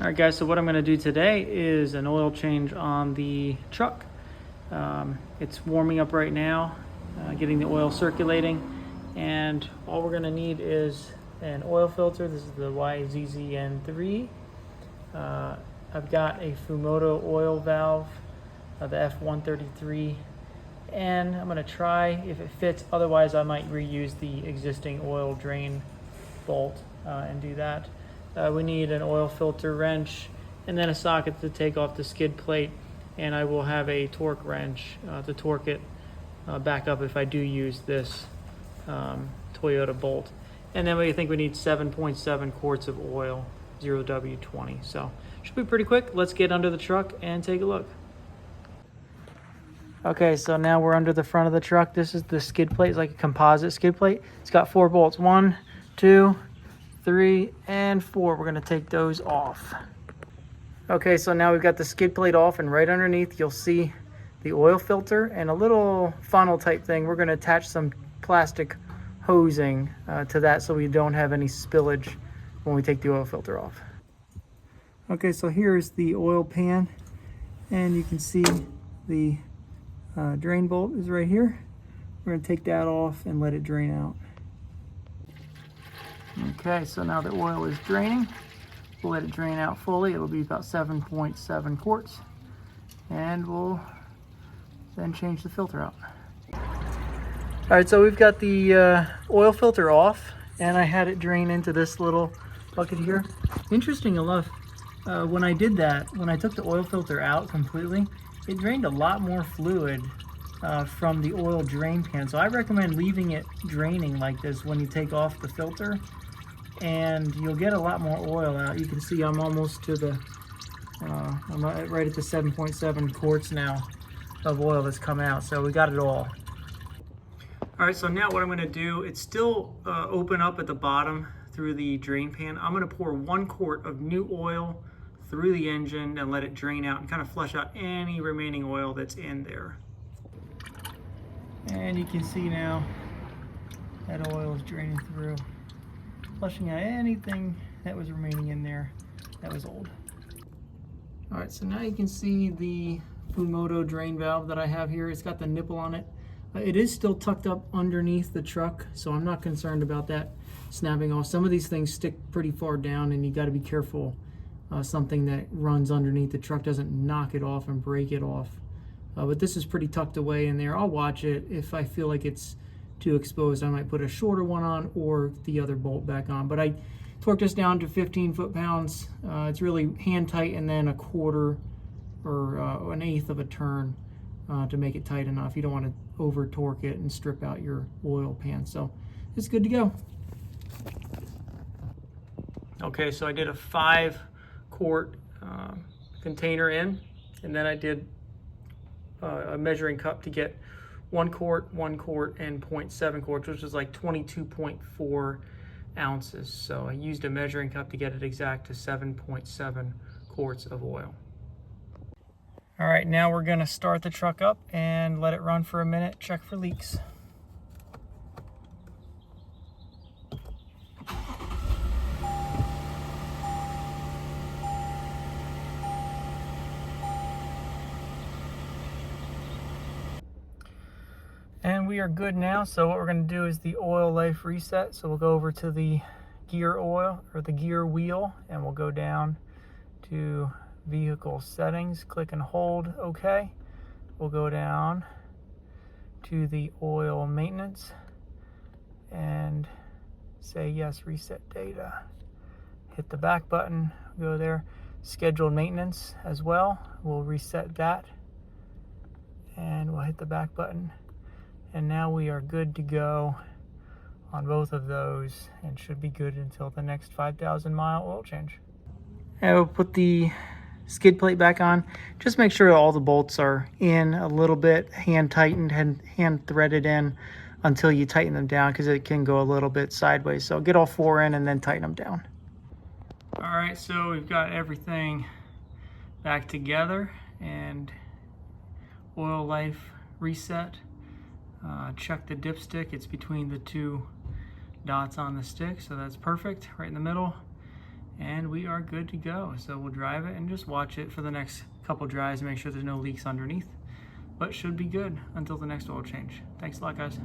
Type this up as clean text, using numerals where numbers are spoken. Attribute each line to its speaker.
Speaker 1: All right, guys, so what I'm going to do today is an oil change on the truck. It's warming up right now, getting the oil circulating, and all we're going to need is an oil filter. This is the YZZN3. I've got a Fumoto oil valve, the F133, and I'm going to try if it fits. Otherwise, I might reuse the existing oil drain bolt and do that. We need an oil filter wrench and then a socket to take off the skid plate, and I will have a torque wrench to torque it back up if I do use this Toyota bolt. And then we think we need 7.7 quarts of oil, 0W20. So should be pretty quick. Let's get under the truck and take a look. Okay, so now we're under the front of the truck. This is the skid plate. It's like a composite skid plate. It's got 4 bolts. 1, 2, 3, and 4. We're going to take those off. Okay, so now we've got the skid plate off, and right underneath you'll see the oil filter and a little funnel type thing. We're going to attach some plastic hosing to that so we don't have any spillage when we take the oil filter off. Okay, so here's the oil pan, and you can see the drain bolt is right here. We're going to take that off and let it drain out. Okay, so now the oil is draining. We'll let it drain out fully. It'll be about 7.7 quarts. And we'll then change the filter out. All right, so we've got the oil filter off, and I had it drain into this little bucket here. Interesting enough, when I did that, when I took the oil filter out completely, it drained a lot more fluid from the oil drain pan. So I recommend leaving it draining like this when you take off the filter, and you'll get a lot more oil out. You can see I'm almost to the, I'm right at the 7.7 quarts now of oil that's come out. So we got it all. All right, so now what I'm gonna do, it's still open up at the bottom through the drain pan. I'm gonna pour 1 quart of new oil through the engine and let it drain out and kind of flush out any remaining oil that's in there. And you can see now that oil is draining through, flushing out anything that was remaining in there that was old. All right, so now you can see the Fumoto drain valve that I have here. It's got the nipple on it. It is still tucked up underneath the truck, so I'm not concerned about that snapping off. Some of these things stick pretty far down, and you got to be careful something that runs underneath the truck doesn't knock it off and break it off. But this is pretty tucked away in there. I'll watch it. If I feel like it's too exposed, I might put a shorter one on or the other bolt back on. But I torqued this down to 15 foot-pounds. It's really hand tight, and then a quarter or an eighth of a turn to make it tight enough. You don't want to over torque it and strip out your oil pan. So it's good to go. Okay, so I did a 5 quart container in, and then I did a measuring cup to get 1 quart, 1 quart, and 0.7 quarts, which is like 22.4 ounces. So I used a measuring cup to get it exact to 7.7 quarts of oil. All right, now we're gonna start the truck up and let it run for a minute, check for leaks. And we are good now. So what we're going to do is the oil life reset. So we'll go over to the gear oil or the gear wheel, and we'll go down to vehicle settings, click and hold OK. We'll go down to the oil maintenance and say yes, reset data. Hit the back button, go there. Scheduled maintenance as well. We'll reset that, and we'll hit the back button. And now we are good to go on both of those, and should be good until the next 5,000 mile oil change. And we'll put the skid plate back on. Just make sure all the bolts are in a little bit, hand tightened, hand threaded in until you tighten them down, because it can go a little bit sideways. So get all 4 in and then tighten them down. All right, so we've got everything back together, and oil life reset. Check the dipstick. It's between the 2 dots on the stick, so that's perfect, right in the middle. and we are good to go. So we'll drive it and just watch it for the next couple drives to make sure there's no leaks underneath, but should be good until the next oil change. Thanks a lot, guys.